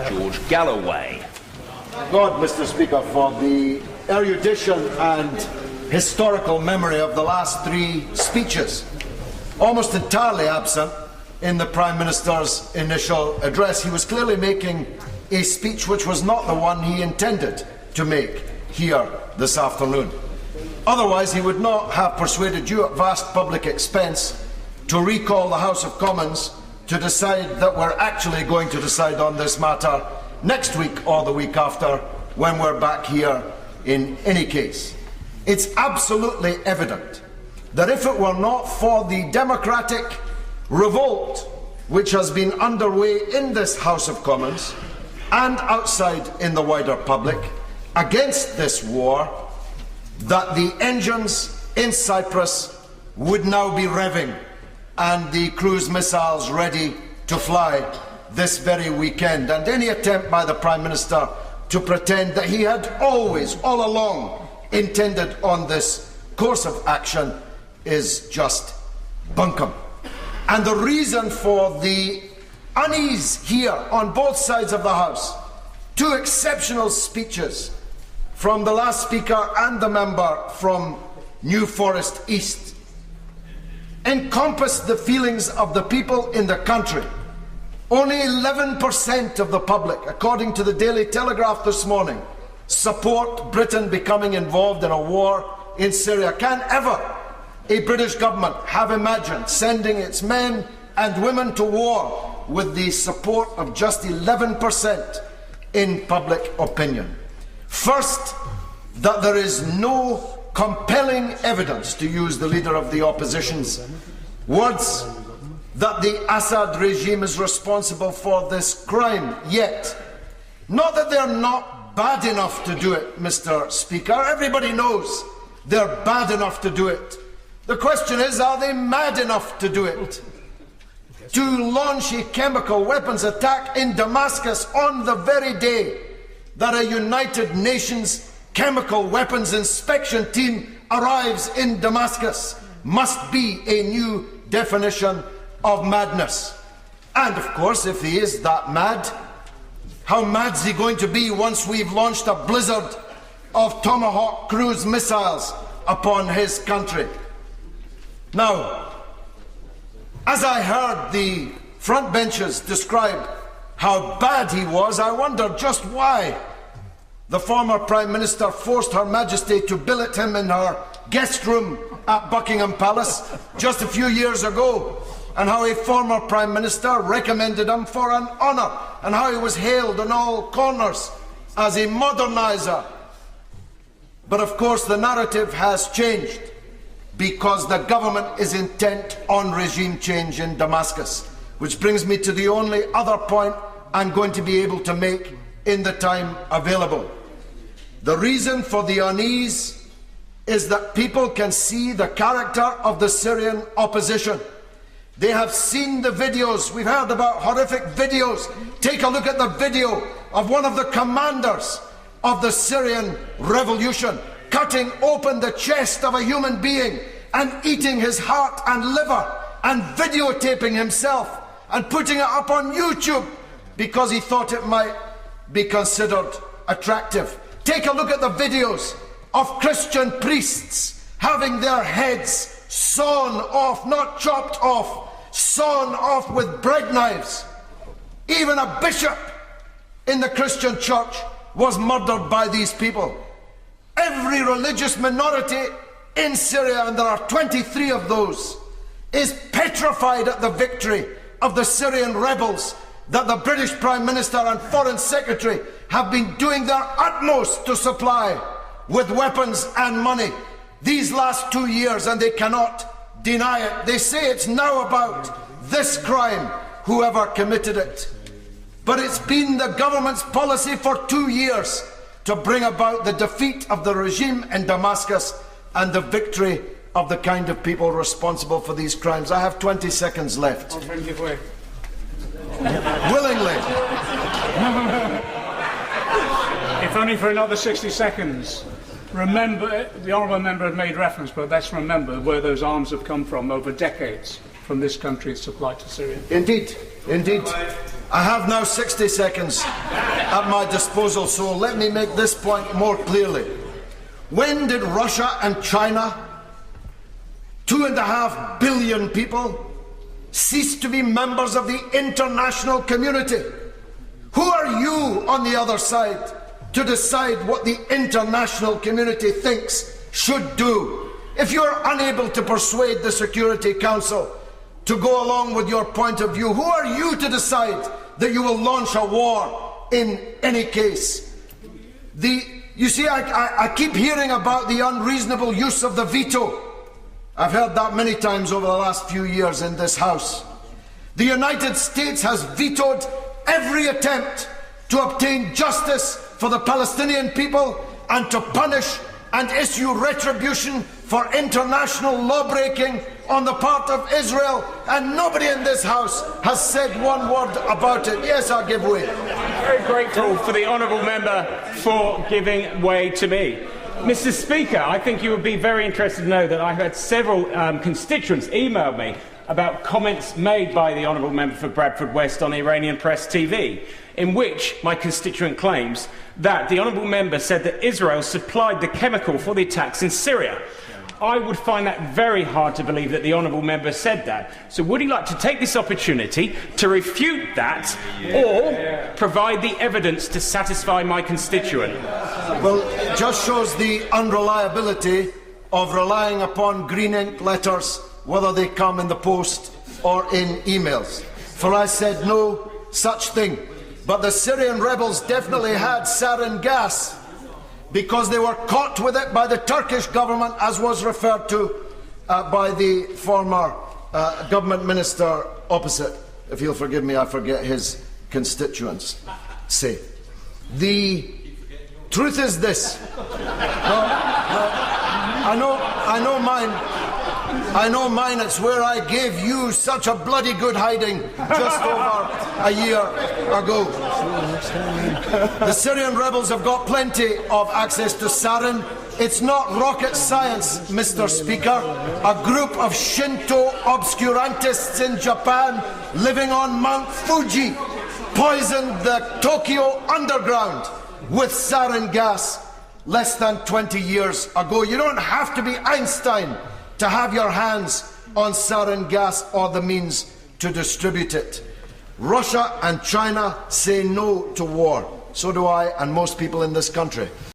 George Galloway. God, Mr. Speaker, for the erudition and historical memory of the last three speeches, almost entirely absent in the Prime Minister's initial address. He was clearly making a speech which was not the one he intended to make here this afternoon. Otherwise, he would not have persuaded you at vast public expense to recall the House of Commons to decide that we're actually going to decide on this matter next week or the week after, when we're back here in any case. It's absolutely evident that if it were not for the democratic revolt which has been underway in this House of Commons and outside in the wider public against this war, that the engines in Cyprus would now be revving and the cruise missiles ready to fly this very weekend. And any attempt by the Prime Minister to pretend that he had always, all along, intended on this course of action is just bunkum. And the reason for the unease here on both sides of the House, two exceptional speeches from the last speaker and the member from New Forest East, encompass the feelings of the people in the country. Only 11% of the public, according to the Daily Telegraph this morning, support Britain becoming involved in a war in Syria. Can ever a British government have imagined sending its men and women to war with the support of just 11% in public opinion? First, that there is no compelling evidence, to use the leader of the opposition's words, that the Assad regime is responsible for this crime yet. Not that they're not bad enough to do it, Mr. Speaker. Everybody knows they're bad enough to do it. The question is, are they mad enough to do it? To launch a chemical weapons attack in Damascus on the very day that a United Nations chemical weapons inspection team arrives in Damascus must be a new definition of madness. And of course, if he is that mad, how mad's he going to be once we've launched a blizzard of Tomahawk cruise missiles upon his country? Now, as I heard the front benches describe how bad he was, I wondered just why the former Prime Minister forced Her Majesty to billet him in her guest room at Buckingham Palace just a few years ago, and how a former Prime Minister recommended him for an honour, and how he was hailed in all corners as a moderniser. But of course the narrative has changed, because the government is intent on regime change in Damascus. Which brings me to the only other point I'm going to be able to make in the time available. The reason for the unease is that people can see the character of the Syrian opposition. They have seen the videos. We've heard about horrific videos. Take a look at the video of one of the commanders of the Syrian revolution cutting open the chest of a human being and eating his heart and liver and videotaping himself and putting it up on YouTube because he thought it might be considered attractive. Take a look at the videos of Christian priests having their heads sawn off, not chopped off, sawn off with bread knives. Even a bishop in the Christian church was murdered by these people. Every religious minority in Syria, and there are 23 of those, is petrified at the victory of the Syrian rebels that the British Prime Minister and Foreign Secretary have been doing their utmost to supply with weapons and money these last 2 years, and they cannot deny it. They say it's now about this crime, whoever committed it. But it's been the government's policy for 2 years to bring about the defeat of the regime in Damascus and the victory of the kind of people responsible for these crimes. I have 20 seconds left. Willingly. If only for another 60 seconds. Remember, the honourable member had made reference, but let's remember where those arms have come from over decades from this country's supply to Syria. Indeed, indeed. I have now 60 seconds at my disposal, so let me make this point more clearly. When did Russia and China, 2.5 billion people, cease to be members of the international community? Who are you on the other side to decide what the international community thinks should do? If you're unable to persuade the Security Council to go along with your point of view, who are you to decide that you will launch a war in any case? You see, I keep hearing about the unreasonable use of the veto. I've heard that many times over the last few years in this House. The United States has vetoed every attempt to obtain justice for the Palestinian people and to punish and issue retribution for international law-breaking on the part of Israel, and nobody in this House has said one word about it. Yes, I'll give way. Very grateful for the honourable member for giving way to me. Mr. Speaker, I think you would be very interested to know that I had several constituents email me about comments made by the honourable member for Bradford West on Iranian Press TV, in which my constituent claims that the honourable member said that Israel supplied the chemical for the attacks in Syria. I would find that very hard to believe that the honourable member said that. So would he like to take this opportunity to refute that or provide the evidence to satisfy my constituent? Well, it just shows the unreliability of relying upon green ink letters, whether they come in the post or in emails. For I said no such thing. But the Syrian rebels definitely had sarin gas, because they were caught with it by the Turkish government, as was referred to by the former government minister opposite. If he'll forgive me, I forget his constituents say. The truth is this. I know mine. It's where I gave you such a bloody good hiding just over a year ago. The Syrian rebels have got plenty of access to sarin. It's not rocket science, Mr. Speaker. A group of Shinto obscurantists in Japan living on Mount Fuji poisoned the Tokyo underground with sarin gas less than 20 years ago. You don't have to be Einstein to have your hands on sarin gas or the means to distribute it. Russia and China say no to war. So do I and most people in this country.